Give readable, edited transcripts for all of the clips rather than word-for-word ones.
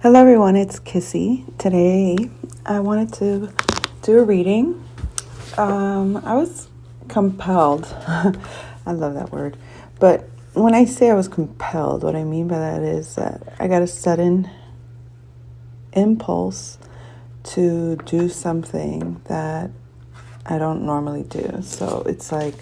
Hello everyone, it's Kissy. Today I wanted to do a reading. I was compelled. I love that word. But when I say I was compelled, what I mean by that is that I got a sudden impulse to do something that I don't normally do. So it's like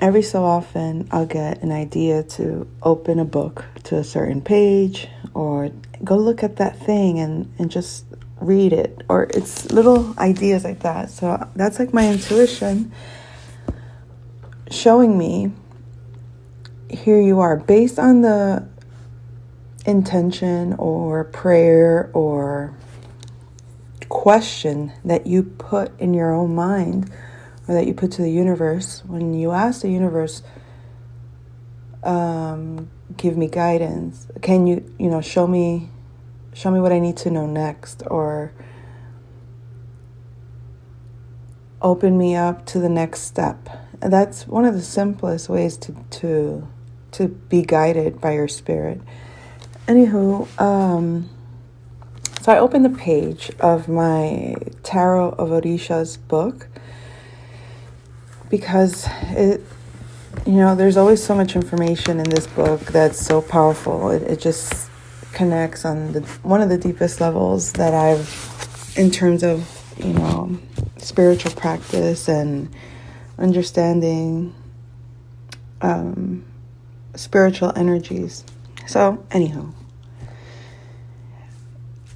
every so often I'll get an idea to open a book to a certain page or go look at that thing and just read it. Or it's little ideas like that. So that's like my intuition showing me, here you are, based on the intention or prayer or question that you put in your own mind or that you put to the universe. When you ask the universe, give me guidance, can you show me what I need to know next, or open me up to the next step. That's one of the simplest ways to be guided by your spirit. Anywho, so I opened the page of my Tarot of Orisha's book because there's always so much information in this book that's so powerful. It just connects on one of the deepest levels that I've, in terms of, spiritual practice and understanding spiritual energies. So, anywho,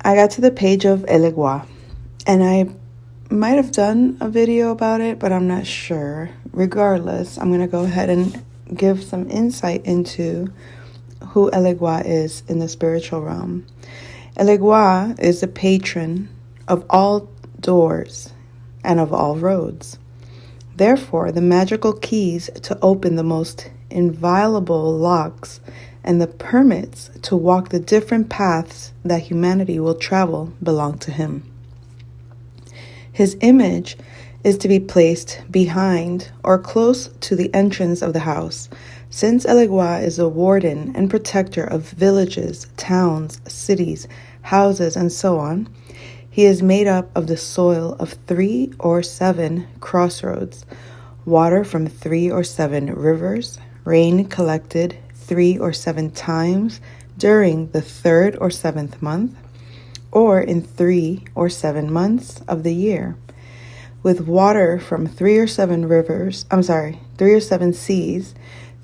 I got to the page of Ellegua, and I might have done a video about it, but I'm not sure. Regardless, I'm going to go ahead and give some insight into who Ellegua is in the spiritual realm. Ellegua is the patron of all doors and of all roads. Therefore, the magical keys to open the most inviolable locks and the permits to walk the different paths that humanity will travel belong to him. His image is to be placed behind or close to the entrance of the house, since Ellegua is a warden and protector of villages, towns, cities, houses, and so on. He is made up of the soil of 3 or 7 crossroads, water from 3 or 7 rivers, rain collected 3 or 7 times during the 3rd or 7th month, or in 3 or 7 months of the year, with water from 3 or 7 3 or 7 seas,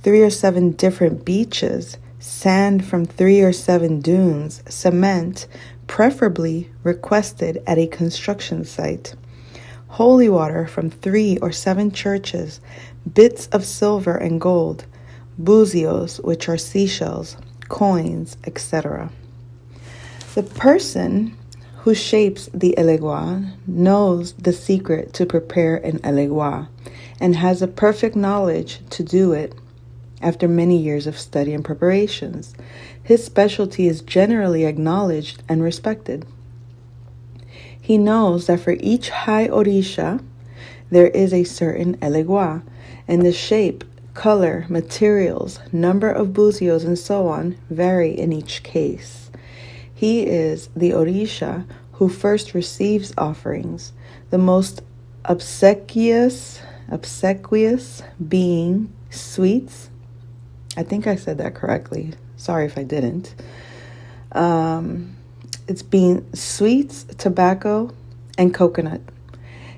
3 or 7 different beaches, sand from 3 or 7 dunes, cement, preferably requested at a construction site, holy water from 3 or 7 churches, bits of silver and gold, buzios, which are seashells, coins, etc. The person who shapes the Ellegua knows the secret to prepare an Ellegua and has a perfect knowledge to do it after many years of study and preparations. His specialty is generally acknowledged and respected. He knows that for each high Orisha, there is a certain Ellegua, and the shape, color, materials, number of buzios, and so on vary in each case. He is the Orisha who first receives offerings, the most obsequious being sweets. I think I said that correctly. Sorry if I didn't. It's being sweets, tobacco, and coconut.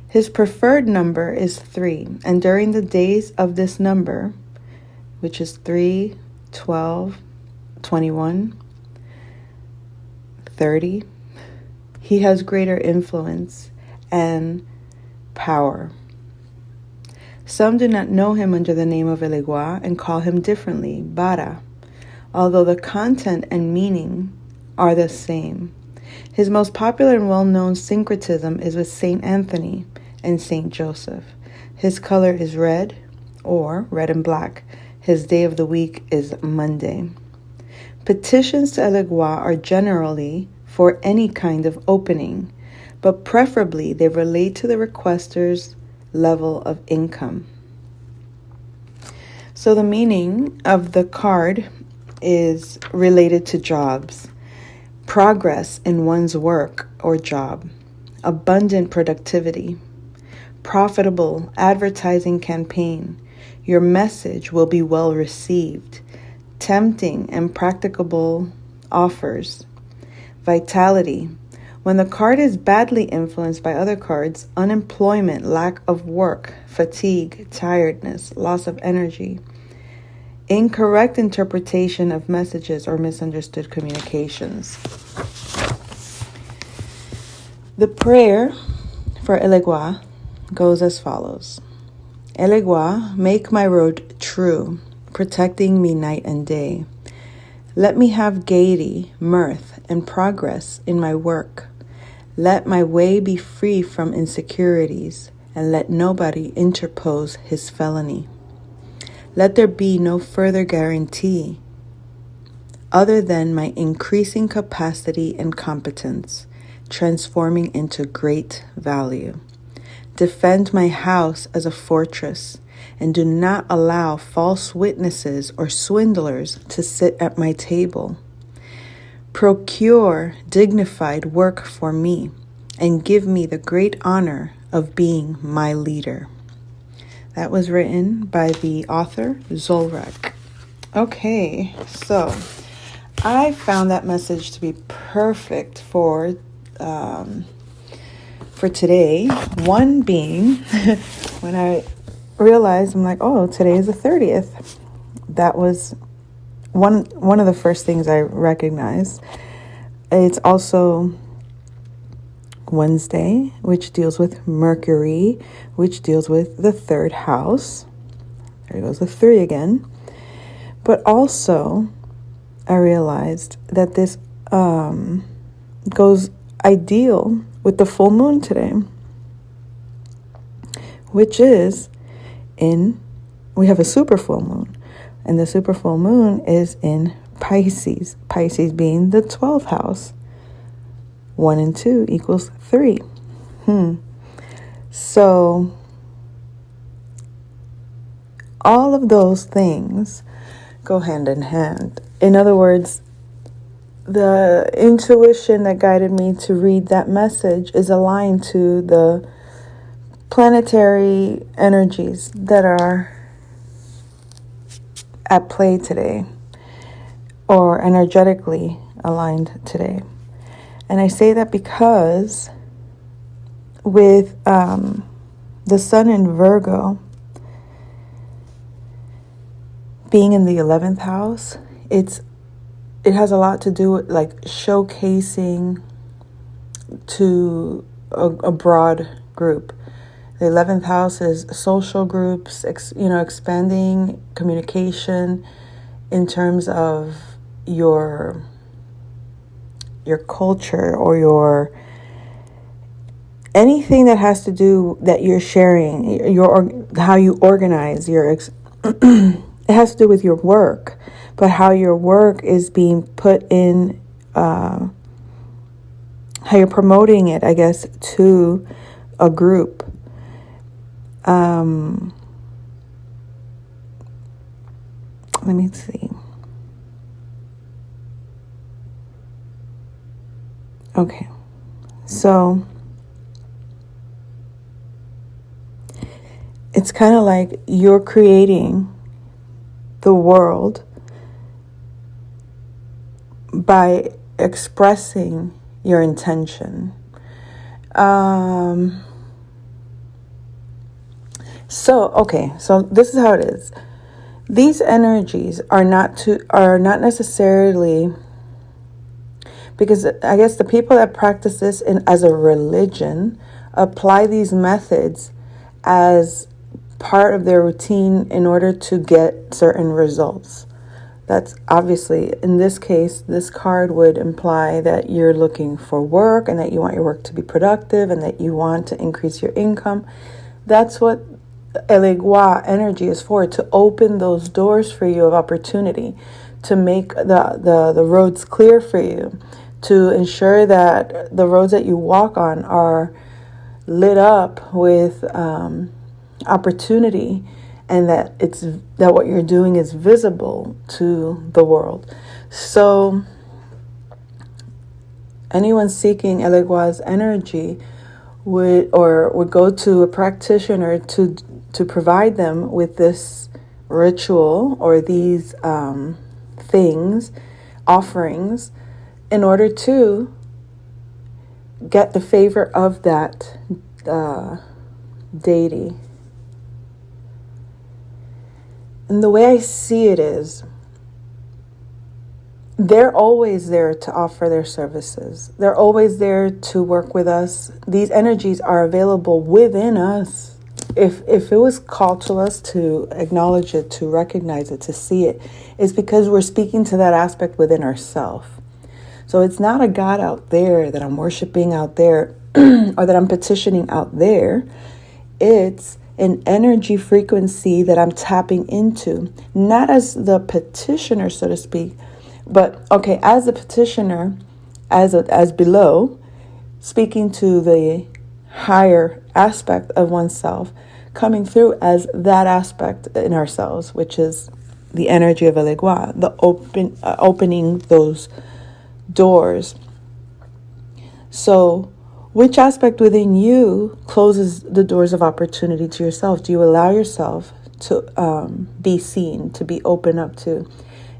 His preferred number is 3, and during the days of this number, which is 3, 12, 21, 30, he has greater influence and power. Some do not know him under the name of Ellegua and call him differently, Bara, although the content and meaning are the same. His most popular and well-known syncretism is with Saint Anthony and Saint Joseph. His color is red, or red and black. His day of the week is Monday. Petitions to Ellegua are generally for any kind of opening, but preferably they relate to the requester's level of income. So the meaning of the card is related to jobs. progress in one's work or job, abundant productivity, profitable advertising campaign. Your message will be well received, tempting and practicable offers, vitality. When the card is badly influenced by other cards, unemployment, lack of work, fatigue, tiredness, loss of energy, incorrect interpretation of messages or misunderstood communications. The prayer for Ellegua goes as follows. Ellegua, make my road true, protecting me night and day. Let me have gaiety, mirth, and progress in my work. Let my way be free from insecurities, and let nobody interpose his felony. Let there be no further guarantee other than my increasing capacity and competence, transforming into great value. Defend my house as a fortress, and do not allow false witnesses or swindlers to sit at my table. Procure dignified work for me, and give me the great honor of being my leader. That was written by the author, Zolrak. Okay, so I found that message to be perfect for today. One being, when I realized, I'm like, oh, today is the 30th. That was one of the first things I recognized. It's also Wednesday, which deals with Mercury, which deals with the third house. There goes the 3 again. But also, I realized that this goes ideal with the full moon today, which is we have a super full moon, and the super full moon is in Pisces, Pisces being the 12th house. 1 and 2 equals 3. So all of those things go hand in hand. In other words, the intuition that guided me to read that message is aligned to the planetary energies that are at play today, or energetically aligned today. And I say that because with the sun in Virgo being in the 11th house, it has a lot to do with like showcasing to a broad group. The 11th house is social groups, expanding communication in terms of your culture or your anything that has to do that you're sharing, how you organize it has to do with your work, but how your work is being put in, how you're promoting it, I guess, to a group. Let me see. Okay, so it's kind of like you're creating the world by expressing your intention. So this is how it is. These energies are not necessarily, because I guess the people that practice this as a religion apply these methods as part of their routine in order to get certain results. That's obviously, in this case, this card would imply that you're looking for work and that you want your work to be productive and that you want to increase your income. That's what Ellegua energy is for, to open those doors for you of opportunity, to make the roads clear for you, to ensure that the roads that you walk on are lit up with opportunity, and that what you're doing is visible to the world. So anyone seeking Ellegua's energy would go to a practitioner to provide them with this ritual or these things, offerings, in order to get the favor of that deity. And the way I see it is, they're always there to offer their services. They're always there to work with us. These energies are available within us. If it was called to us to acknowledge it, to recognize it, to see it, it's because we're speaking to that aspect within ourselves. So it's not a God out there that I'm worshiping out there or that I'm petitioning out there. It's an energy frequency that I'm tapping into, not as the petitioner, so to speak, but okay, as a petitioner, as below, speaking to the higher aspect of oneself, coming through as that aspect in ourselves, which is the energy of Ellegua, the opening those doors. So, which aspect within you closes the doors of opportunity to yourself? Do you allow yourself to be seen, to be open up to?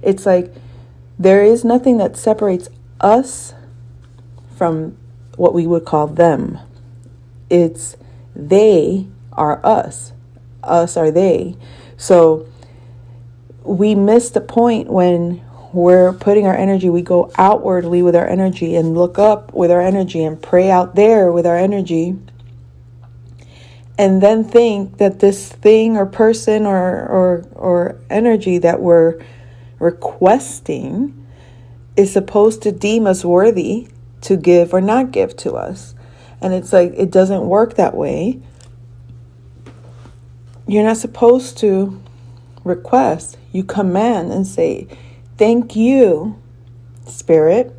It's like there is nothing that separates us from what we would call them. It's they are us. Us are they. So we miss the point when we're putting our energy, we go outwardly with our energy and look up with our energy and pray out there with our energy, and then think that this thing or person or energy that we're requesting is supposed to deem us worthy to give or not give to us. And it's like, it doesn't work that way. You're not supposed to request. You command and say, thank you, spirit,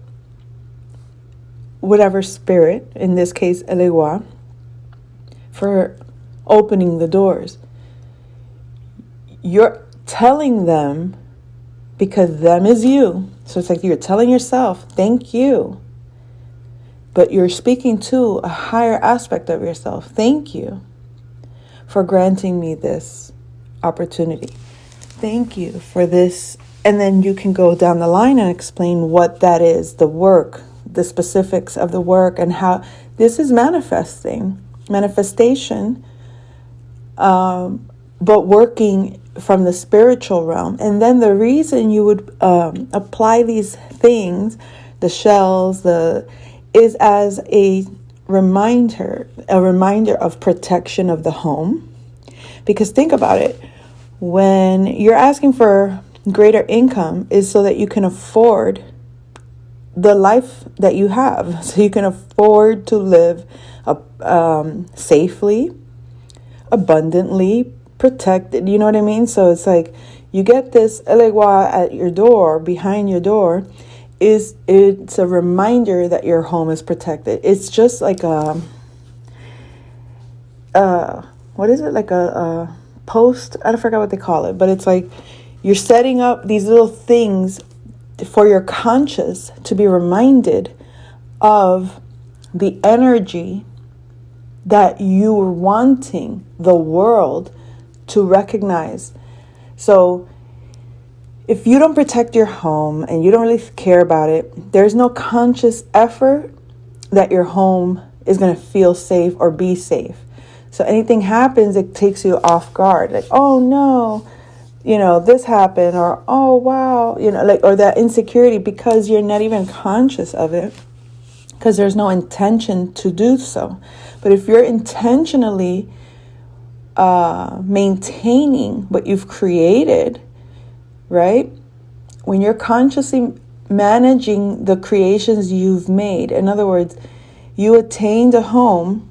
whatever spirit, in this case, Ellegua, for opening the doors. You're telling them, because them is you. So it's like you're telling yourself, thank you. But you're speaking to a higher aspect of yourself. Thank you for granting me this opportunity. Thank you for this. And then you can go down the line and explain what that is, the work, the specifics of the work, and how this is manifestation, but working from the spiritual realm. And then the reason you would apply these things, the shells, is as a reminder of protection of the home. Because think about it, when you're asking for greater income, is so that you can afford the life that you have, so you can afford to live safely, abundantly, protected. You know what I mean? So it's like you get this Ellegua at your door, behind your door. It's a reminder that your home is protected. It's just like what is it? Like a post? I forgot what they call it, but it's like you're setting up these little things for your conscious to be reminded of the energy that you were wanting the world to recognize. So if you don't protect your home and you don't really care about it, there's no conscious effort that your home is going to feel safe or be safe. So anything happens, it takes you off guard. Like, oh no, this happened, or oh wow, or that insecurity, because you're not even conscious of it, because there's no intention to do so. But if you're intentionally maintaining what you've created, right? When you're consciously managing the creations you've made, in other words, you attained a home,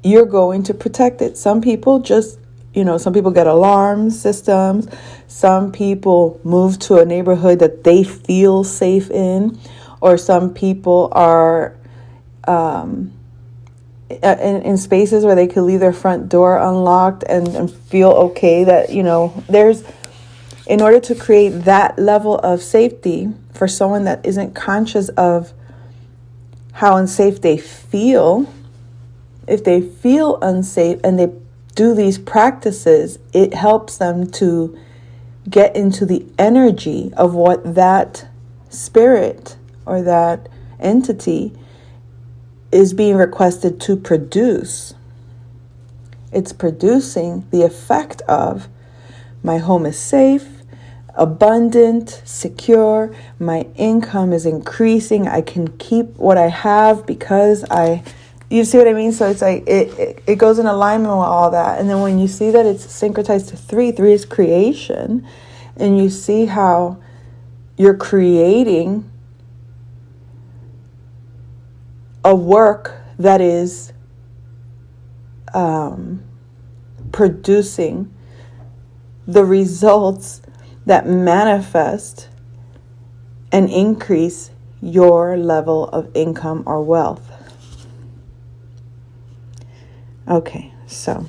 you're going to protect it. Some people just, some people get alarm systems. Some people move to a neighborhood that they feel safe in, or some people are in spaces where they could leave their front door unlocked and feel okay that, there's, in order to create that level of safety for someone that isn't conscious of how unsafe they feel. If they feel unsafe and they do these practices, it helps them to get into the energy of what that spirit or that entity is being requested to produce. It's producing the effect of my home is safe, abundant, secure, my income is increasing, I can keep what I have because you see what I mean? So it's like it goes in alignment with all that. And then when you see that it's syncretized to three is creation, and you see how you're creating a work that is producing the results that manifest and increase your level of income or wealth. Okay, so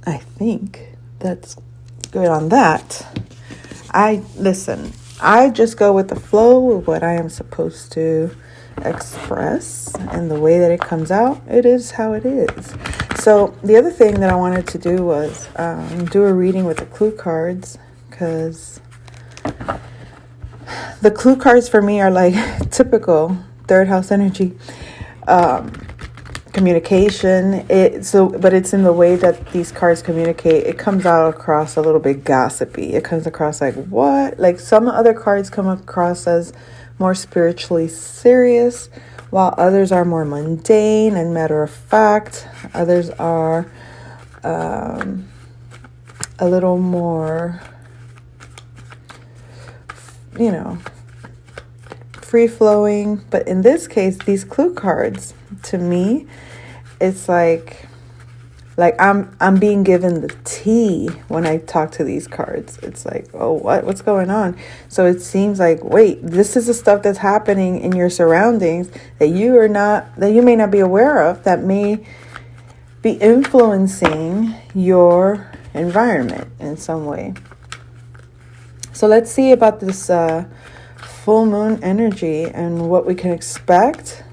I think that's good on that. I just go with the flow of what I am supposed to express, and the way that it comes out, it is how it is. So the other thing that I wanted to do was do a reading with the clue cards, because the clue cards for me are like typical third house energy. Communication, but it's in the way that these cards communicate. It comes out across a little bit gossipy. It comes across like, what? Like some other cards come across as more spiritually serious, while others are more mundane and matter of fact. Others are a little more, free-flowing. But in this case, these clue cards, to me, it's like I'm being given the tea when I talk to these cards. It's like, oh, what's going on? So it seems like, wait, this is the stuff that's happening in your surroundings that you may not be aware of, that may be influencing your environment in some way. So let's see about this full moon energy and what we can expect,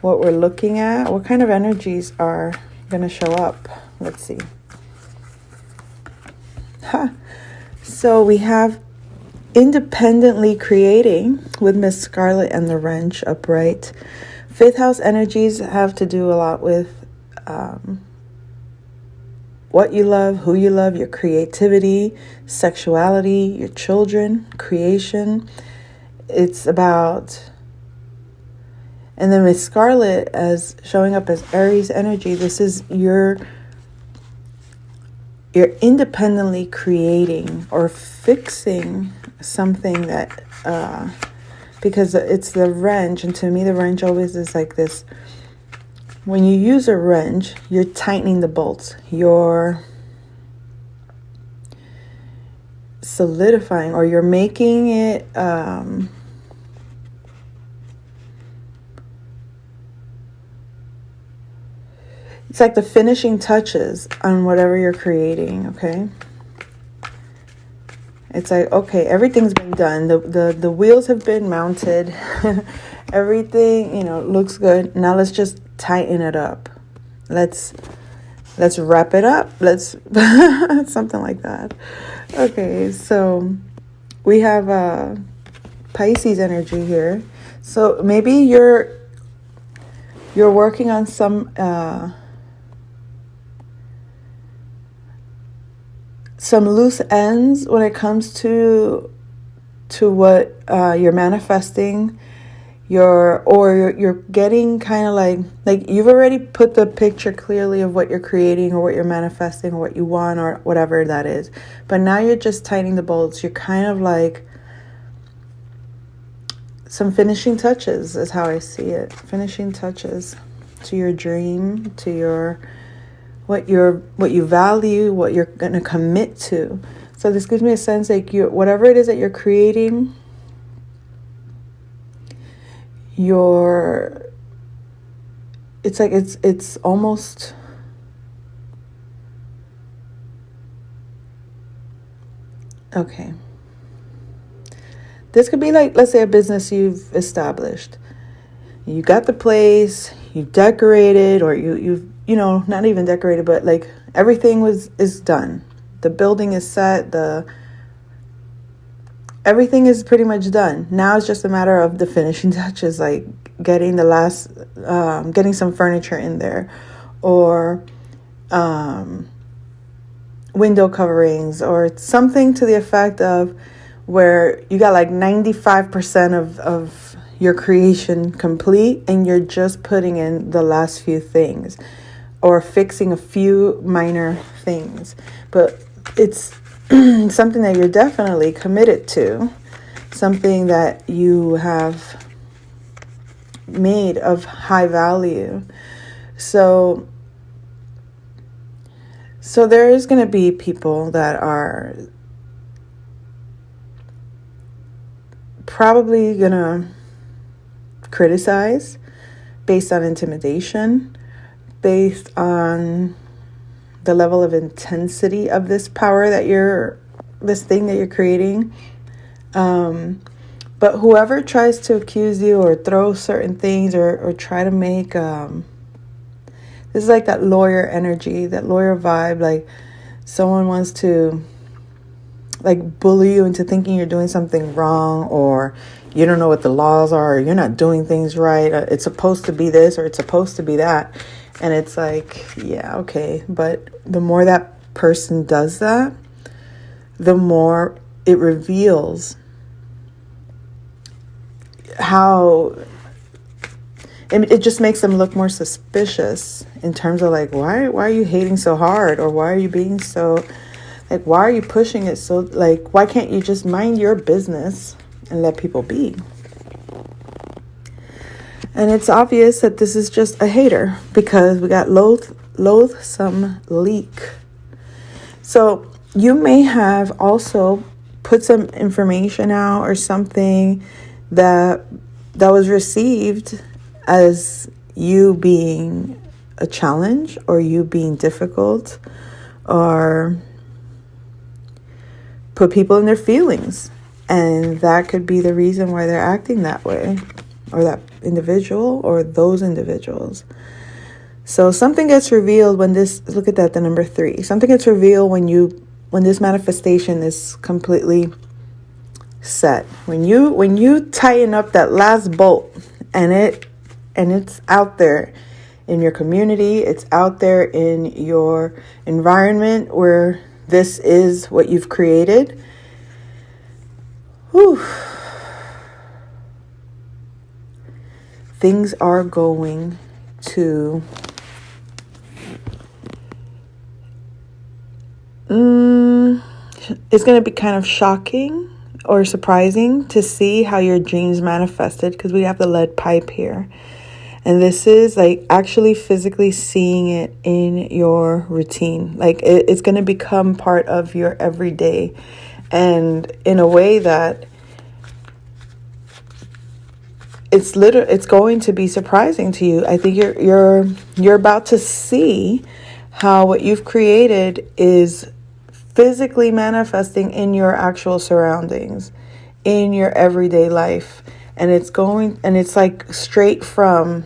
what we're looking at, what kind of energies are going to show up. Let's see. So we have independently creating with Miss Scarlet and the Wrench upright. Fifth house energies have to do a lot with what you love, who you love, your creativity, sexuality, your children, creation. It's about... And then with Scarlet as showing up as Aries energy, this is you're independently creating or fixing something that, because it's the wrench. And to me, the wrench always is like this. When you use a wrench, you're tightening the bolts. You're solidifying, or you're making it... It's like the finishing touches on whatever you're creating, okay? It's like, okay, everything's been done. The wheels have been mounted. Everything, looks good. Now let's just tighten it up. Let's wrap it up. Let's something like that. Okay, so we have Pisces energy here. So maybe you're working on some loose ends when it comes to what you're manifesting. You're getting kind of like you've already put the picture clearly of what you're creating or what you're manifesting or what you want or whatever that is. But now you're just tightening the bolts. You're kind of like some finishing touches is how I see it. Finishing touches to your dream, to your what you value, what you're going to commit to. So this gives me a sense like whatever it is that you're creating, it's almost okay. This could be like, let's say, a business you've established. You got the place, you decorated, or you've not even decorated, but like everything is done. The building is set, everything is pretty much done. Now it's just a matter of the finishing touches, like getting getting some furniture in there, or window coverings, or something to the effect of where you got like 95% of your creation complete, and you're just putting in the last few things or fixing a few minor things. But it's something that you're definitely committed to, something that you have made of high value. So there is going to be people that are probably going to criticize based on intimidation, based on the level of intensity of this power this thing that you're creating. But whoever tries to accuse you or throw certain things or try to make, this is like that lawyer energy, that lawyer vibe, like someone wants to like bully you into thinking you're doing something wrong, or you don't know what the laws are, or you're not doing things right, it's supposed to be this or it's supposed to be that. And it's like, yeah, okay. But the more that person does that, the more it reveals how it just makes them look more suspicious in terms of like, why are you hating so hard? Or why are you being so, like, why are you pushing it so, like, why can't you just mind your business and let people be? And it's obvious that this is just a hater, because we got loathsome leak. So you may have also put some information out or something that was received as you being a challenge, or you being difficult, or put people in their feelings. And that could be the reason why they're acting that way, or that individual or those individuals. So something gets revealed when this, look at that, the number 3. Something gets revealed when this manifestation is completely set. When you tighten up that last bolt, and it's out there in your community, it's out there in your environment where this is what you've created. Whew. Things are going to it's going to be kind of shocking or surprising to see how your dreams manifested, because we have the lead pipe here. And this is like actually physically seeing it in your routine. Like it's going to become part of your everyday, and in a way that it's going to be surprising to you. I think you're about to see how what you've created is physically manifesting in your actual surroundings, in your everyday life. And it's like straight from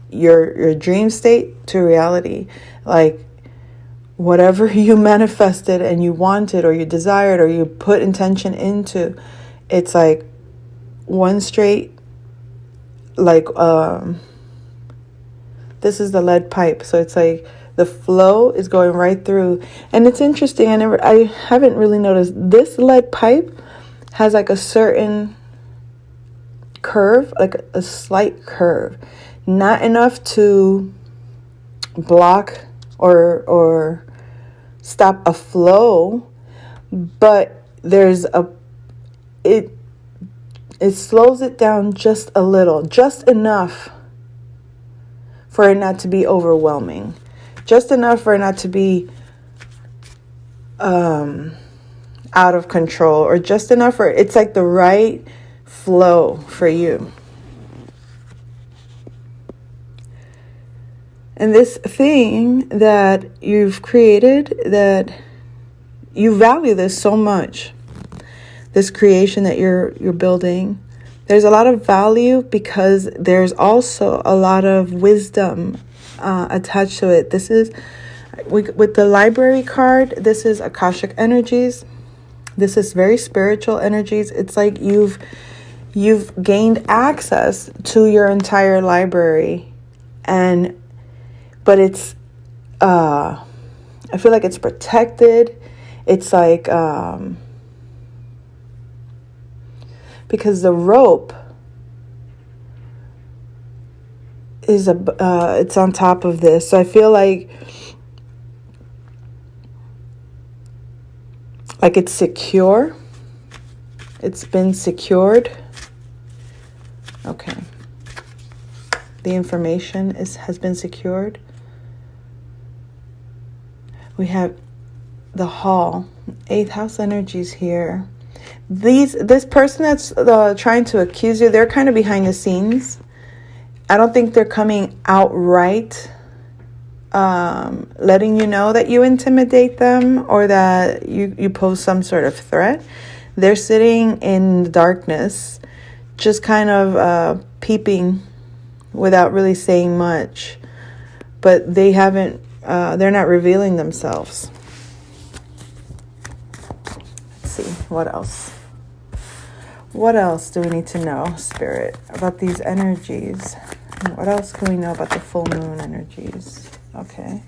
your dream state to reality. Like whatever you manifested and you wanted, or you desired, or you put intention into, it's like one straight, like this is the lead pipe. So it's like the flow is going right through. And it's interesting, I haven't really noticed, this lead pipe has like a certain curve, like a slight curve, not enough to block or stop a flow, but it slows it down just a little, just enough for it not to be overwhelming, just enough for it not to be out of control, or just enough for it's like the right flow for you. And this thing that you've created, that you value this so much, this creation that you're building. There's a lot of value because there's also a lot of wisdom attached to it. This is with the library card. This is Akashic energies. This is very spiritual energies. It's like you've gained access to your entire library, but it's I feel like it's protected. It's like because the rope is it's on top of this, so I feel like it's secure. It's been secured. Okay. The information has been secured. We have the hall, 8th house energies here. This person that's trying to accuse you, they're kind of behind the scenes. I don't think they're coming outright letting you know that you intimidate them or that you pose some sort of threat. They're sitting in the darkness, just kind of peeping without really saying much. But they haven't, they're not revealing themselves. Let's see, what else? What else do we need to know, Spirit, about these energies? What else can we know about the full moon energies? Okay.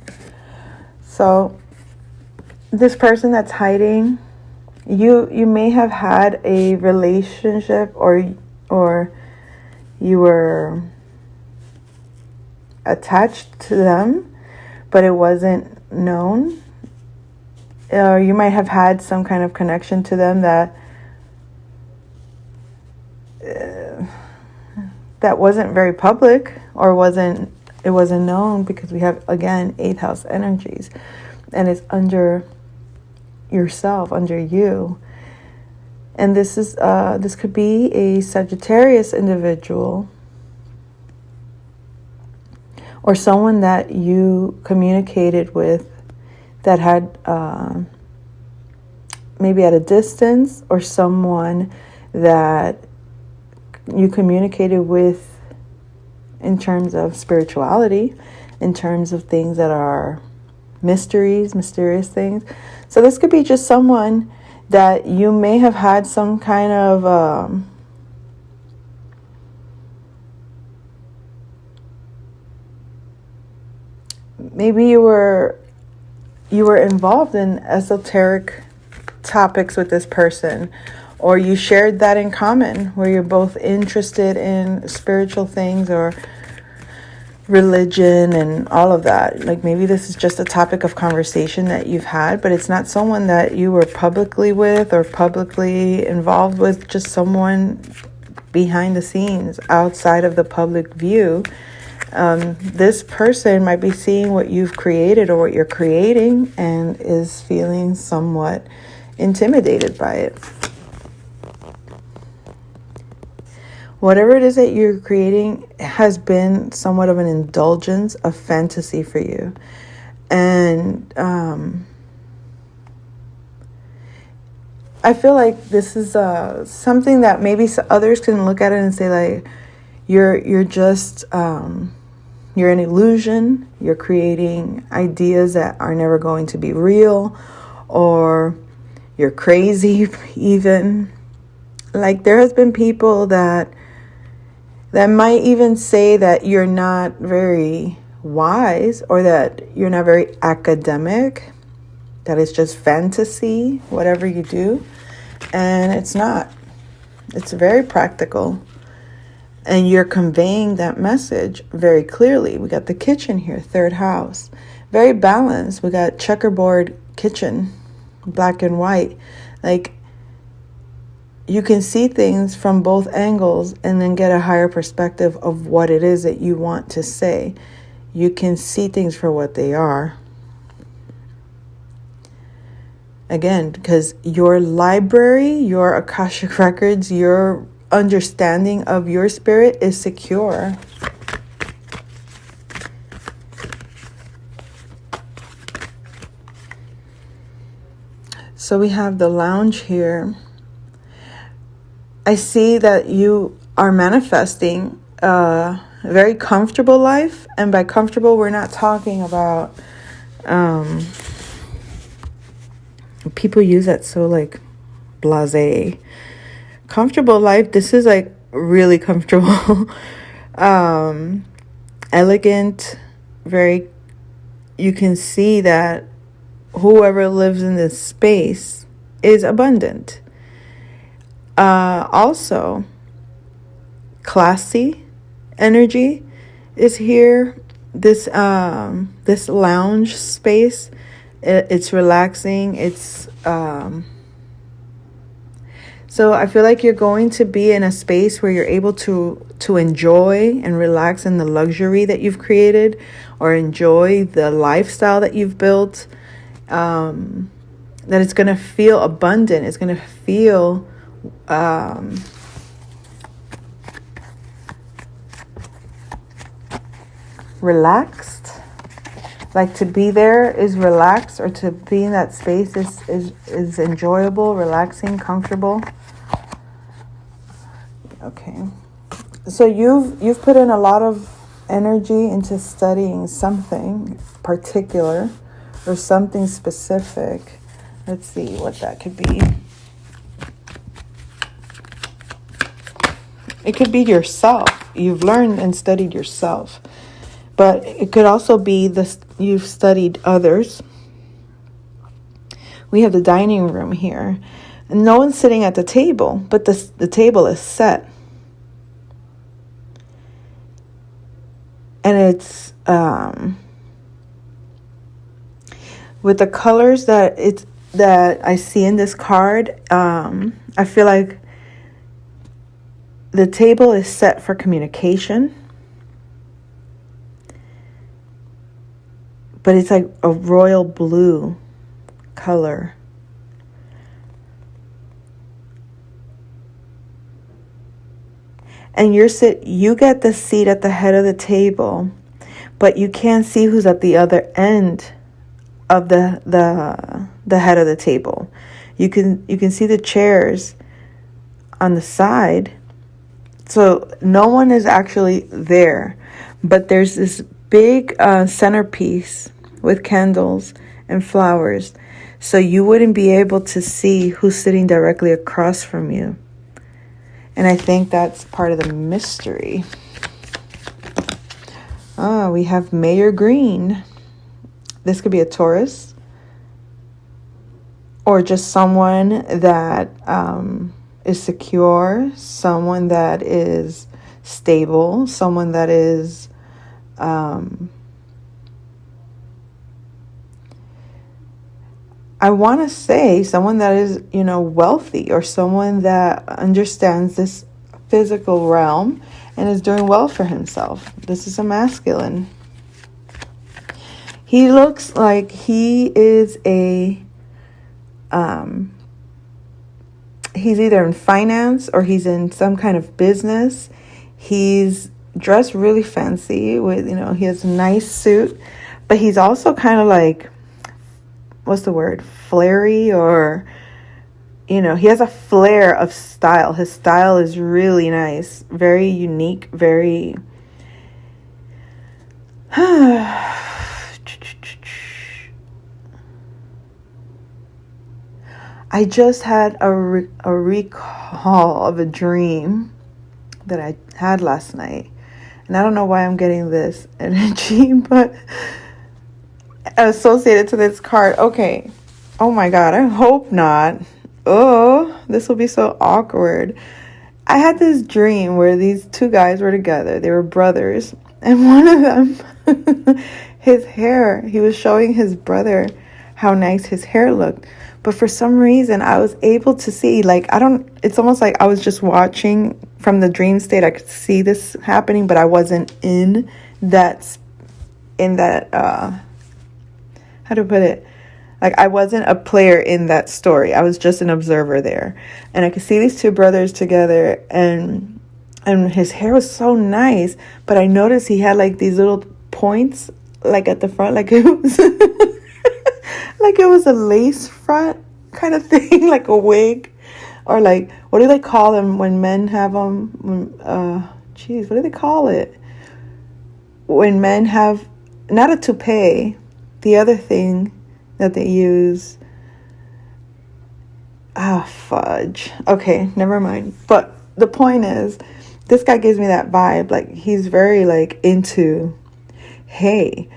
So this person that's hiding, you may have had a relationship or you were attached to them, but it wasn't known. Or you might have had some kind of connection to them that wasn't very public, or wasn't known, because we have, again, 8th house energies, and it's under yourself, under you. And this could be a Sagittarius individual, or someone that you communicated with that had maybe at a distance, or someone that you communicated with in terms of spirituality, in terms of things that are mysterious things. So this could be just someone that you may have had some kind of maybe you were involved in esoteric topics with this person, or you shared that in common, where you're both interested in spiritual things or religion and all of that. Like, maybe this is just a topic of conversation that you've had, but it's not someone that you were publicly with or publicly involved with, just someone behind the scenes, outside of the public view. This person might be seeing what you've created or what you're creating and is feeling somewhat intimidated by it. Whatever it is that you're creating has been somewhat of an indulgence, a fantasy for you. And I feel like this is something that maybe others can look at it and say, like, you're just you're an illusion. You're creating ideas that are never going to be real, or you're crazy even. Like, there has been people that might even say that you're not very wise, or that you're not very academic, that it's just fantasy, whatever you do. And it's not. It's very practical. And you're conveying that message very clearly. We got the kitchen here, 3rd house. Very balanced. We got checkerboard kitchen, black and white. Like, you can see things from both angles and then get a higher perspective of what it is that you want to say. You can see things for what they are. Again, because your library, your Akashic records, your understanding of your spirit is secure. So we have the lounge here. I see that you are manifesting a very comfortable life. And by comfortable, we're not talking about, people use that so like blasé. Comfortable life, this is like really comfortable. Elegant, very, you can see that whoever lives in this space is abundant. Also, classy energy is here. This lounge space, it's relaxing. It's so I feel like you're going to be in a space where you're able to enjoy and relax in the luxury that you've created, or enjoy the lifestyle that you've built. That it's going to feel abundant. It's going to feel relaxed. Like, to be there is relaxed, or to be in that space is enjoyable, relaxing, comfortable. Okay. So you've put in a lot of energy into studying something particular or something specific. Let's see what that could be. It could be yourself. You've learned and studied yourself. But it could also be this, you've studied others. We have the dining room here. And no one's sitting at the table, but the table is set. And it's with the colors that I see in this card, I feel like the table is set for communication. But it's like a royal blue color. And you get the seat at the head of the table, but you can't see who's at the other end of the head of the table. You can see the chairs on the side. So no one is actually there, but there's this big centerpiece with candles and flowers. So you wouldn't be able to see who's sitting directly across from you. And I think that's part of the mystery. We have Mayor Green. This could be a Taurus, or just someone that is secure, someone that is stable, someone that is I want to say someone that is, wealthy, or someone that understands this physical realm and is doing well for himself. This is a masculine. He looks like he is he's either in finance or he's in some kind of business. He's dressed really fancy with, he has a nice suit, but he's also kind of like, what's the word? Flary, or, he has a flair of style. His style is really nice, very unique, very, I just had a recall of a dream that I had last night. And I don't know why I'm getting this energy, but associated to this card. Okay. Oh my God. I hope not. Oh, this will be so awkward. I had this dream where these two guys were together. They were brothers. And one of them, his hair, he was showing his brother how nice his hair looked. But for some reason, I was able to see, it's almost like I was just watching from the dream state. I could see this happening, but I wasn't in that, how to put it? Like, I wasn't a player in that story. I was just an observer there. And I could see these two brothers together, and his hair was so nice, but I noticed he had like these little points, like at the front, like it was like it was a lace front kind of thing, like a wig. Or like, what do they call them when men have them? What do they call it? When men have, not a toupee, the other thing that they use. Fudge. Okay, never mind. But the point is, this guy gives me that vibe. Like, he's very like into, hey,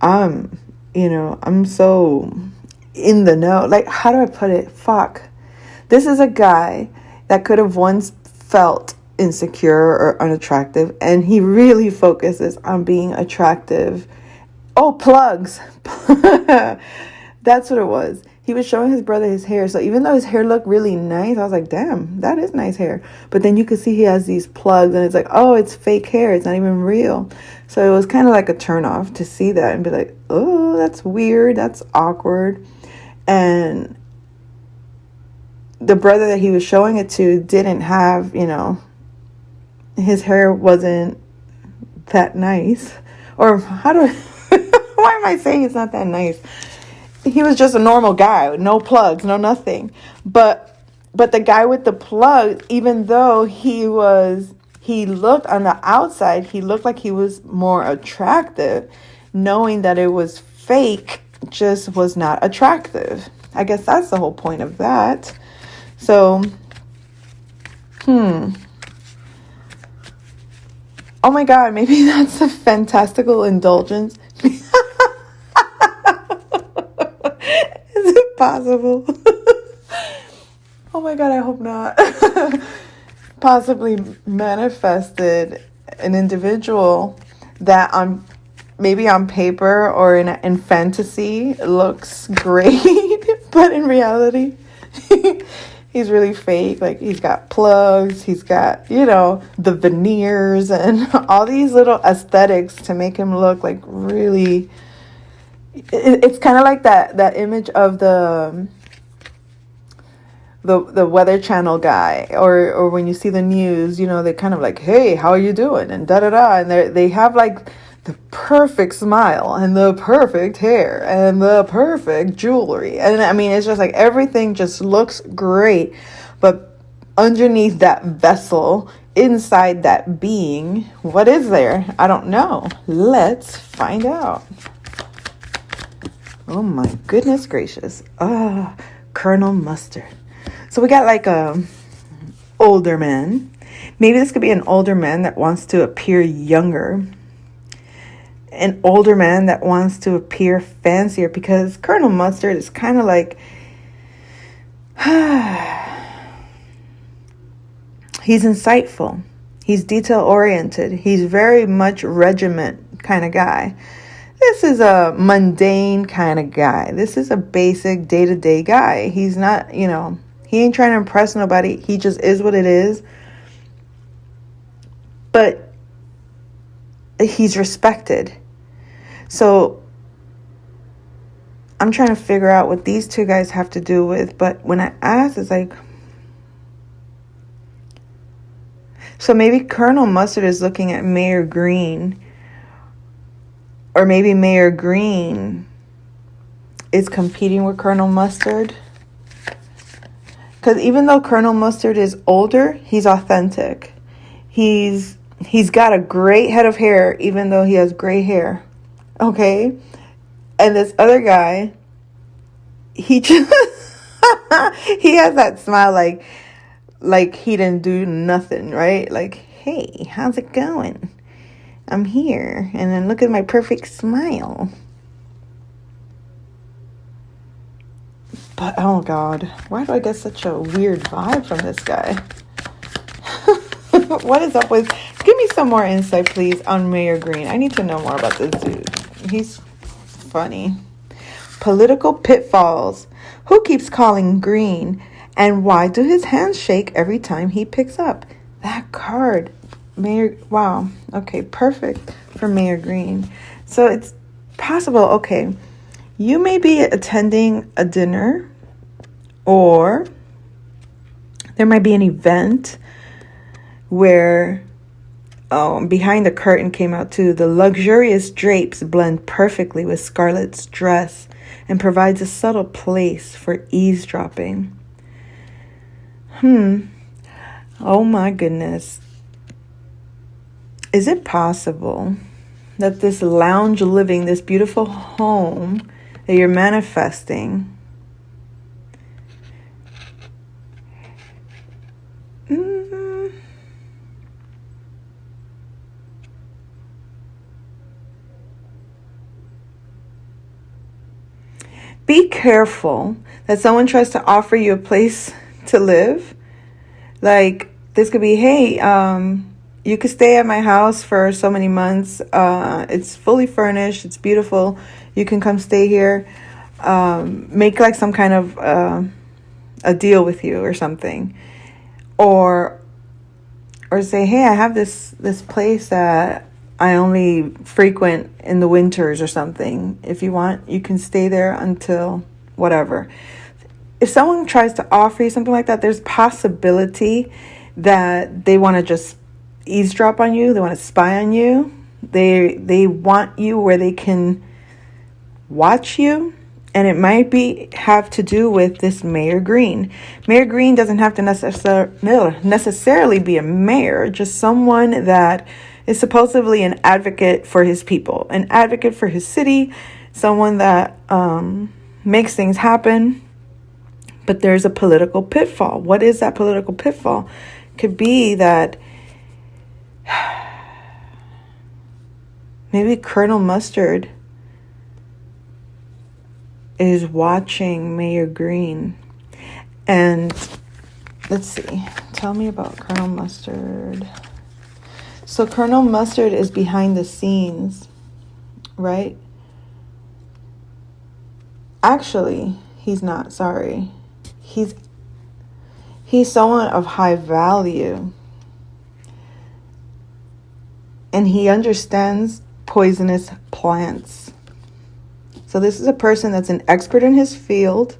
I'm so in the know. Like, how do I put it? Fuck. This is a guy that could have once felt insecure or unattractive, and he really focuses on being attractive. Oh, plugs. That's what it was. He was showing his brother his hair. So even though his hair looked really nice, I was like, damn, that is nice hair. But then you could see he has these plugs, and it's like, oh, it's fake hair. It's not even real. So it was kind of like a turnoff to see that and be like, oh, that's weird. That's awkward. And the brother that he was showing it to didn't have, his hair wasn't that nice. Or why am I saying it's not that nice? He was just a normal guy with no plugs, no nothing. But the guy with the plug, even though he looked on the outside, he looked like he was more attractive. Knowing that it was fake just was not attractive. I guess that's the whole point of that. So, oh my God, maybe that's a fantastical indulgence. Is it possible? Oh my God, I hope not. Possibly manifested an individual that maybe on paper or in fantasy looks great, but in reality, he's really fake. Like, he's got plugs, he's got, the veneers and all these little aesthetics to make him look like really. It's kind of like that image of the Weather Channel guy, or when you see the news, they're kind of like, hey, how are you doing? And da-da-da. And they have like the perfect smile and the perfect hair and the perfect jewelry. And I mean, it's just like everything just looks great. But underneath that vessel, inside that being, what is there? I don't know. Let's find out. Oh my goodness gracious. Colonel Mustard. So we got like a older man. Maybe this could be an older man that wants to appear younger. An older man that wants to appear fancier, because Colonel Mustard is kind of like, he's insightful. He's detail oriented. He's very much regiment kind of guy. This is a mundane kind of guy. This is a basic day-to-day guy. He's not, he ain't trying to impress nobody. He just is what it is. But he's respected. So I'm trying to figure out what these two guys have to do with. But when I ask, it's like, so maybe Colonel Mustard is looking at Mayor Green. Or maybe Mayor Green is competing with Colonel Mustard. Because even though Colonel Mustard is older, he's authentic. He's got a great head of hair, even though he has gray hair. Okay? And this other guy, he just he has that smile like he didn't do nothing, right? Like, hey, how's it going? I'm here, and then look at my perfect smile. But, oh God, why do I get such a weird vibe from this guy? What is up with... Give me some more insight, please, on Mayor Green. I need to know more about this dude. He's funny. Political pitfalls. Who keeps calling Green? And why do his hands shake every time he picks up? That card... Mayor, wow. Okay, perfect for Mayor Green. So it's possible, okay, you may be attending a dinner, or there might be an event where behind the curtain came out too. The luxurious drapes blend perfectly with Scarlett's dress and provides a subtle place for eavesdropping. Oh my goodness. Is it possible that this lounge living, this beautiful home that you're manifesting, be careful that someone tries to offer you a place to live? Like, this could be, hey, you could stay at my house for so many months. It's fully furnished. It's beautiful. You can come stay here. Make like some kind of a deal with you or something. Or say, hey, I have this place that I only frequent in the winters or something. If you want, you can stay there until whatever. If someone tries to offer you something like that, there's possibility that they want to just eavesdrop on you. They want to spy on you. They want you where they can watch you. And it might have to do with this Mayor Green. Mayor Green doesn't have to necessarily be a mayor, just someone that is supposedly an advocate for his people, an advocate for his city, someone that makes things happen. But there's a political pitfall. What is that political pitfall? Could be that maybe Colonel Mustard is watching Mayor Green. And let's see. Tell me about Colonel Mustard. So Colonel Mustard is behind the scenes, right? Actually, he's not. Sorry. He's someone of high value. And he understands poisonous plants. So this is a person that's an expert in his field.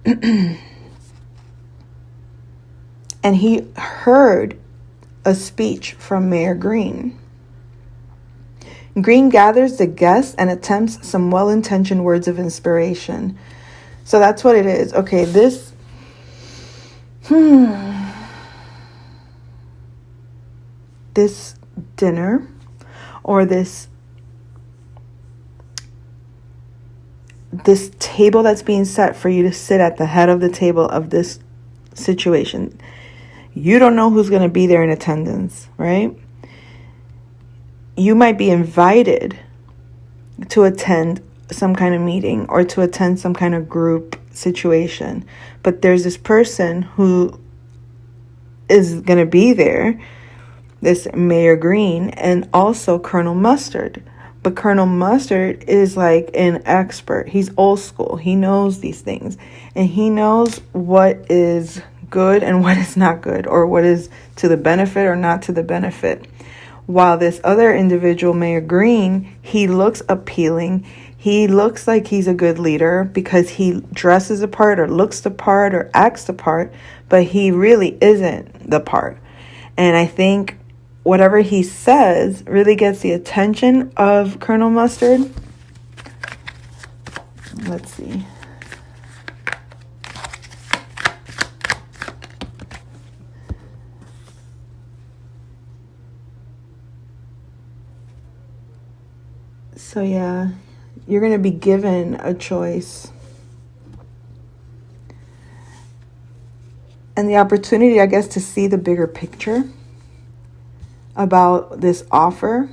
And he heard a speech from Mayor Green. Green gathers the guests and attempts some well-intentioned words of inspiration. So that's what it is. Okay, this dinner or this table that's being set for you to sit at the head of the table of this situation. You don't know who's going to be there in attendance, right? You might be invited to attend some kind of meeting or to attend some kind of group situation. But there's this person who is going to be there, this Mayor Green, and also Colonel Mustard. But Colonel Mustard is like an expert. He's old school. He knows these things. And he knows what is good and what is not good, or what is to the benefit or not to the benefit. While this other individual, Mayor Green, he looks appealing. He looks like he's a good leader because he dresses the part or looks the part or acts the part, but he really isn't the part. And I think whatever he says really gets the attention of Colonel Mustard. Let's see. So yeah, you're going to be given a choice. And the opportunity, I guess, to see the bigger picture about this offer.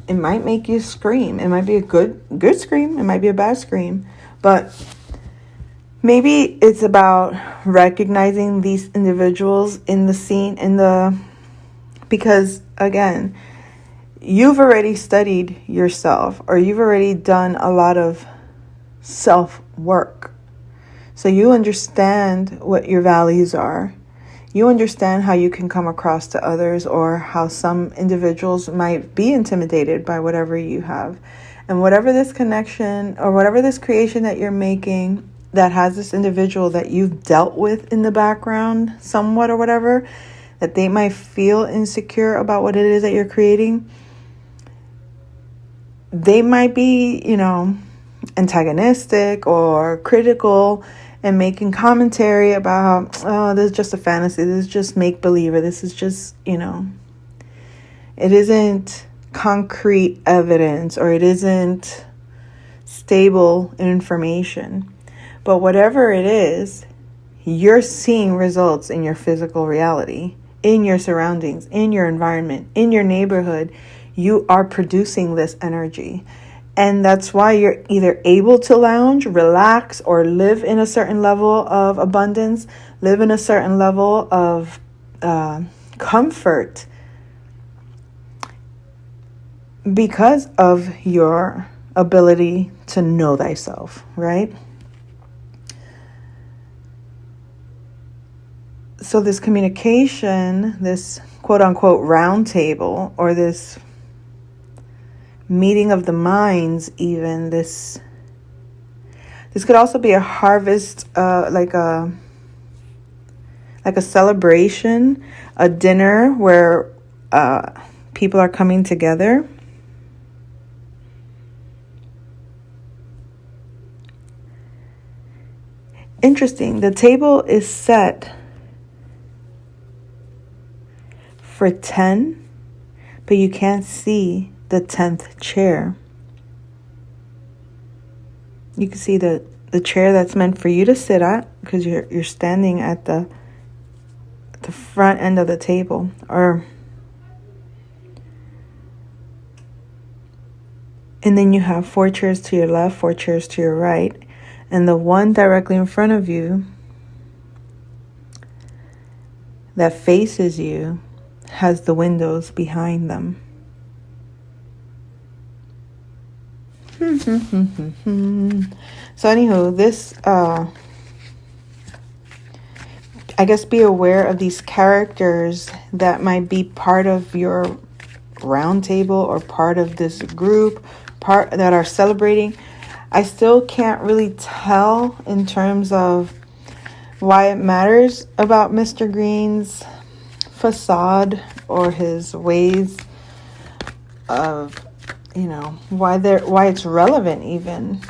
It might make you scream. It might be a good scream. It might be a bad scream. But maybe it's about recognizing these individuals in the scene, because again, you've already studied yourself, or you've already done a lot of self-work. So you understand what your values are. You understand how you can come across to others, or how some individuals might be intimidated by whatever you have. And whatever this connection or whatever this creation that you're making that has this individual that you've dealt with in the background somewhat or whatever, that they might feel insecure about what it is that you're creating. They might be, antagonistic or critical and making commentary about, oh, this is just a fantasy, this is just make-believe, or this is just, it isn't concrete evidence, or it isn't stable information. But whatever it is, you're seeing results in your physical reality, in your surroundings, in your environment, in your neighborhood. You are producing this energy. And that's why you're either able to lounge, relax, or live in a certain level of abundance, live in a certain level of comfort, because of your ability to know thyself, right? So this communication, this quote unquote round table, or this meeting of the minds, even this could also be a harvest, like a celebration, a dinner where people are coming together. Interesting. The table is set for 10, but you can't see the 10th chair. You can see the chair that's meant for you to sit at, because you're standing at the front end of the table, and then you have 4 chairs to your left, 4 chairs to your right, and the one directly in front of you that faces you has the windows behind them. So anywho, this, I guess, be aware of these characters that might be part of your round table or part of this group, part that are celebrating. I still can't really tell in terms of why it matters about Mr. Green's facade or his ways of, why it's relevant even.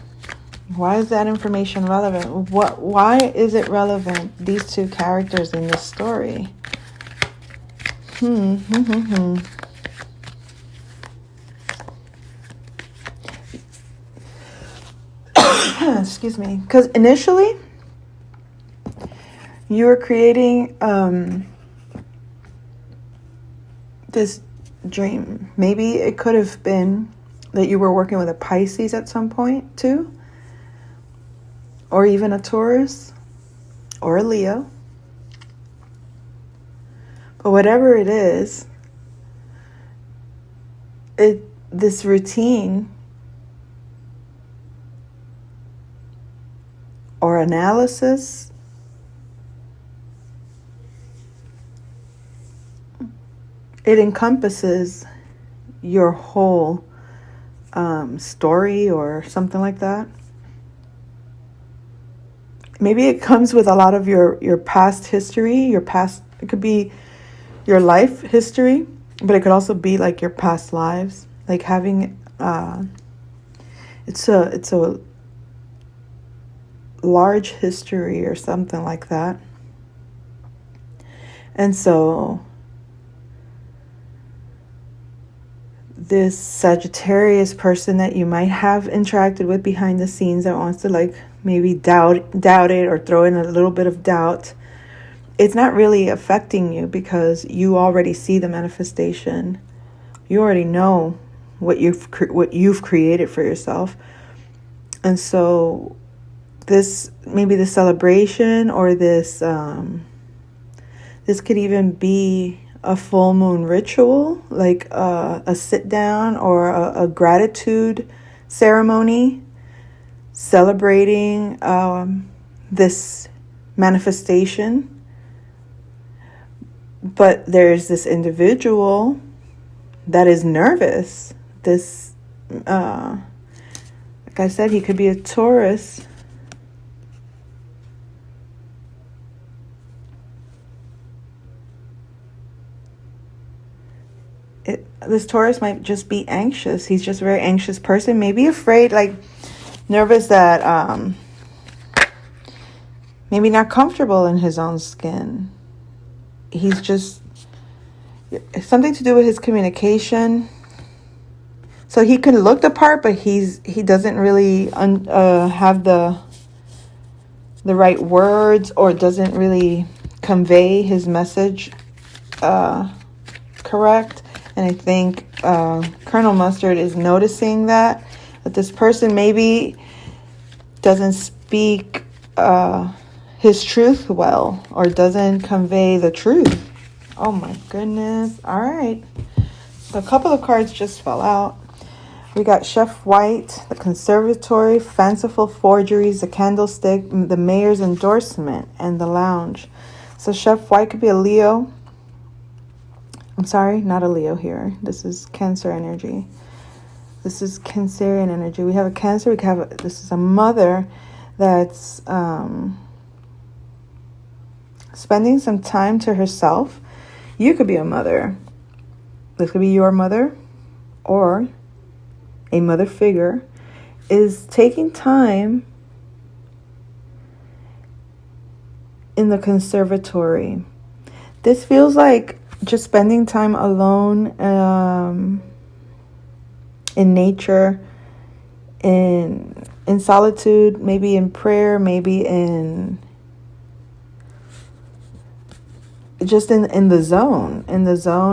Why is that information relevant? Why is it relevant, these two characters in this story? Excuse me. Because initially, you were creating this dream. Maybe it could have been that you were working with a Pisces at some point too, or even a Taurus or a Leo. But whatever it is, this routine or analysis it encompasses your whole story or something like that. Maybe it comes with a lot of your past history, it could be your life history, but it could also be like your past lives, like having it's a large history or something like that. And so this Sagittarius person that you might have interacted with behind the scenes that wants to like maybe doubt it or throw in a little bit of doubt, it's not really affecting you because you already see the manifestation. You already know what you've created for yourself. And so this, maybe the celebration or this could even be a full moon ritual, like a sit down or a gratitude ceremony celebrating this manifestation. But there's this individual that is nervous. This, like I said, he could be a Taurus. This Taurus might just be anxious. He's just a very anxious person, maybe afraid, like nervous that maybe not comfortable in his own skin. He's just something to do with his communication. So he can look the part, but he doesn't really have the right words, or doesn't really convey his message correct. And I think Colonel Mustard is noticing that this person maybe doesn't speak his truth well, or doesn't convey the truth. Oh my goodness. All right. So a couple of cards just fell out. We got Chef White, the conservatory, fanciful forgeries, the candlestick, the mayor's endorsement, and the lounge. So Chef White could be a Leo. I'm sorry, not a Leo here. This is Cancer energy. This is Cancerian energy. We have a Cancer. This is a mother that's spending some time to herself. You could be a mother. This could be your mother, or a mother figure is taking time in the conservatory. This feels like just spending time alone in nature, in solitude, maybe in prayer, maybe in just in the zone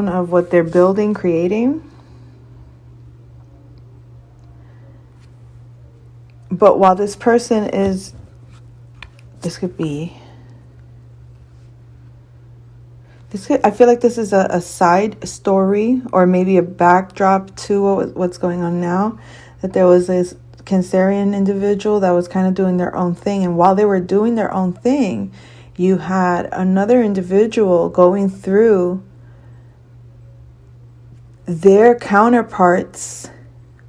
of what they're building, creating. But while this person is, I feel like this is a side story, or maybe a backdrop to what's going on now. That there was this Cancerian individual that was kind of doing their own thing. And while they were doing their own thing, you had another individual going through their counterparts'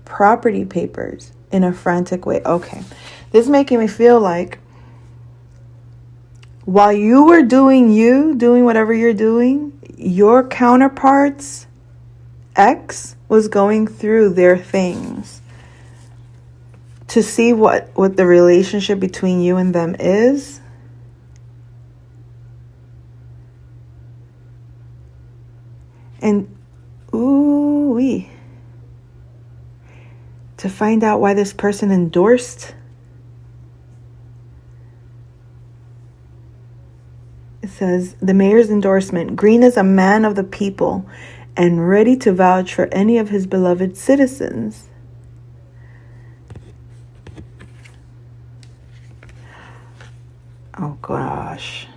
property papers in a frantic way. Okay. This is making me feel like while you were doing whatever you're doing, your counterparts' ex was going through their things to see what the relationship between you and them is. And ooh-wee, to find out why this person endorsed. It says, the mayor's endorsement. Green is a man of the people and ready to vouch for any of his beloved citizens. Oh gosh.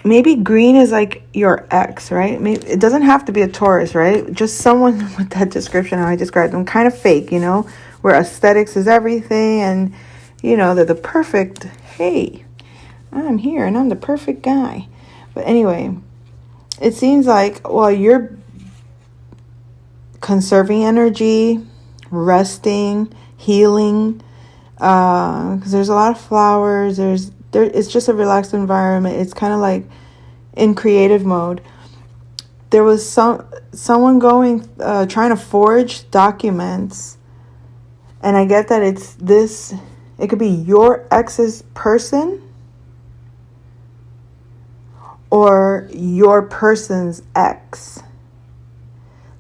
Maybe green is like your ex, right? Maybe it doesn't have to be a Taurus, right? Just someone with that description, how I described them, kind of fake, where aesthetics is everything, and, they're the perfect, hey, I'm here and I'm the perfect guy. But anyway, it seems like while you're conserving energy, resting, healing, because there's a lot of flowers, it's just a relaxed environment. It's kind of like in creative mode. There was someone trying to forge documents, and I get that it could be your ex's person or your person's ex,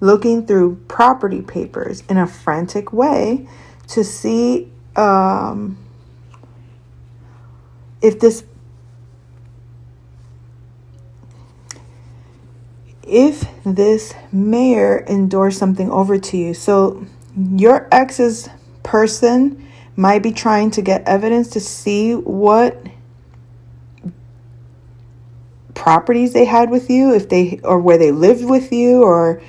looking through property papers in a frantic way to see if this mayor endorsed something over to you. So your ex's person might be trying to get evidence to see what properties they had with you, or where they lived with you, or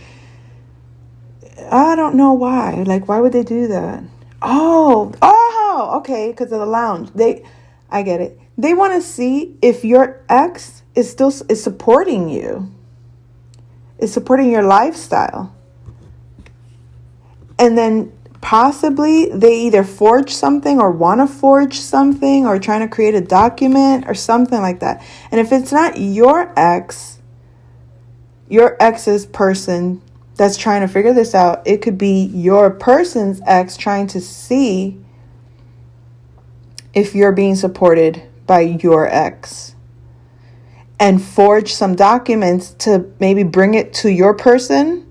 I don't know why. Like, why would they do that? Oh, okay, because of the lounge. I get it. They want to see if your ex is supporting you, is supporting your lifestyle. And then possibly they either forge something or want to forge something, or trying to create a document or something like that. And if it's not your ex's person that's trying to figure this out, it could be your person's ex trying to see if you're being supported by your ex, and forge some documents to maybe bring it to your person,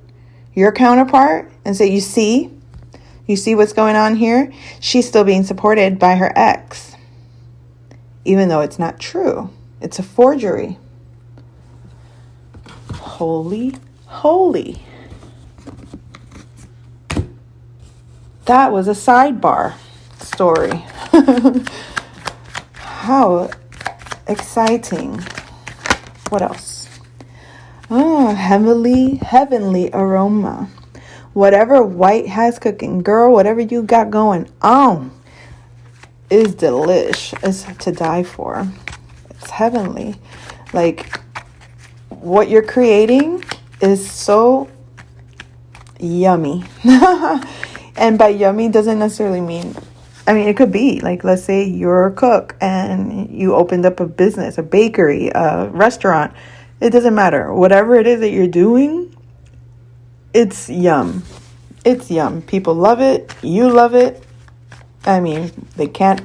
your counterpart, and say, you see what's going on here? She's still being supported by her ex, even though it's not true. It's a forgery. Holy. That was a sidebar story. How exciting. What else? Oh, heavenly aroma. Whatever white has cooking, girl, whatever you got going on is delish. It's to die for. It's heavenly. Like, what you're creating is so yummy. And by yummy doesn't necessarily mean, I mean, it could be like, let's say you're a cook and you opened up a business, a bakery, a restaurant. It doesn't matter. Whatever it is that you're doing, it's yum. It's yum. People love it. You love it. I mean, they can't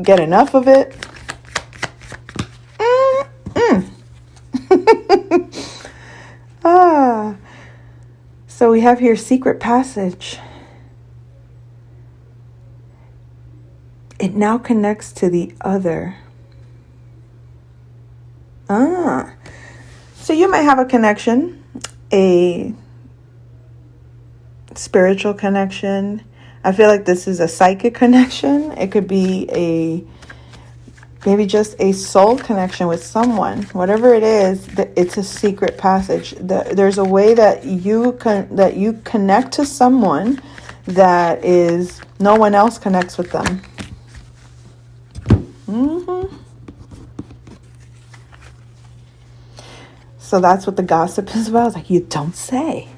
get enough of it. So we have here secret passage. It now connects to the other. So you might have a connection, a spiritual connection. I feel like this is a psychic connection. It could be maybe just a soul connection with someone. Whatever it is, it's a secret passage. There's a way that you connect to someone that is no one else connects with them. So that's what the gossip is about. It's like, you don't say.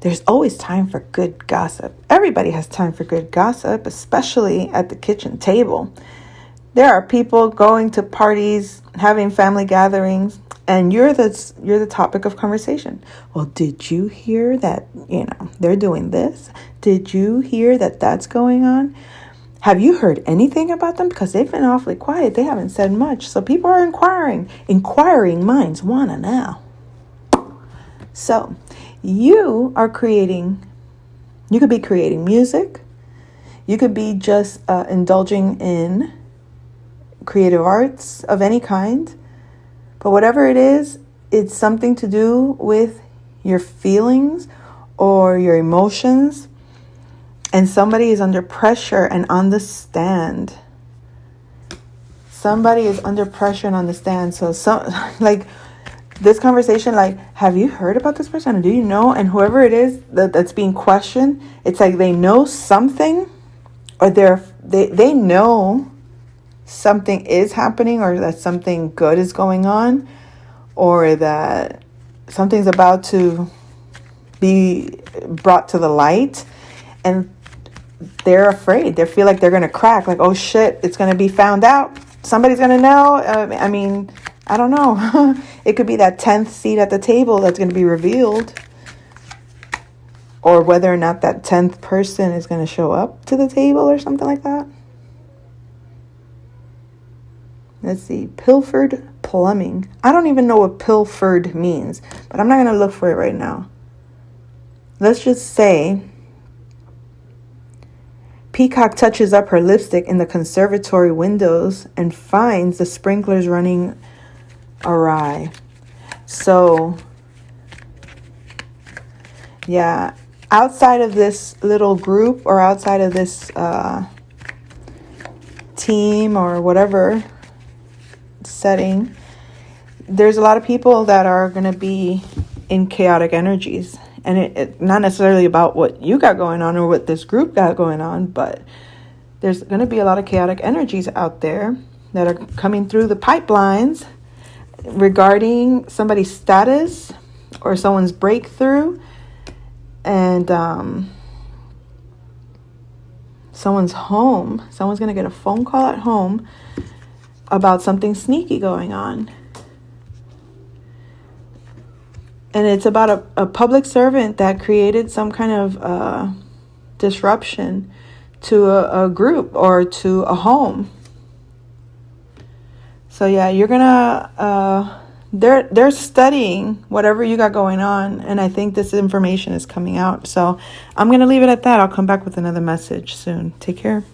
There's always time for good gossip. Everybody has time for good gossip, especially at the kitchen table. There are people going to parties, having family gatherings, and you're the topic of conversation. Well, did you hear that, they're doing this? Did you hear that that's going on? Have you heard anything about them? Because they've been awfully quiet. They haven't said much. So people are inquiring. Inquiring minds want to know. So you could be creating music. You could be just indulging in creative arts of any kind. But whatever it is, it's something to do with your feelings or your emotions. And somebody is under pressure and on the stand. Somebody is under pressure and on the stand. So like this conversation, like, have you heard about this person? Or do you know? And whoever it is that's being questioned, it's like they know something, or they know something is happening, or that something good is going on, or that something's about to be brought to the light, and they're afraid. They feel like they're going to crack, like, oh shit, it's going to be found out. Somebody's going to know. I mean, I don't know. It could be that 10th seat at the table that's going to be revealed, or whether or not that 10th person is going to show up to the table or something like that. Let's see. Pilfered plumbing. I don't even know what pilfered means, but I'm not going to look for it right now. Let's just say Peacock touches up her lipstick in the conservatory windows and finds the sprinklers running awry. So, yeah, outside of this little group, or outside of this team or whatever setting, there's a lot of people that are going to be in chaotic energies. And it not necessarily about what you got going on or what this group got going on, but there's going to be a lot of chaotic energies out there that are coming through the pipelines regarding somebody's status or someone's breakthrough, and someone's home. Someone's going to get a phone call at home about something sneaky going on. And it's about a public servant that created some kind of disruption to a group or to a home. So yeah, you're gonna they're studying whatever you got going on, and I think this information is coming out. So I'm gonna leave it at that. I'll come back with another message soon. Take care.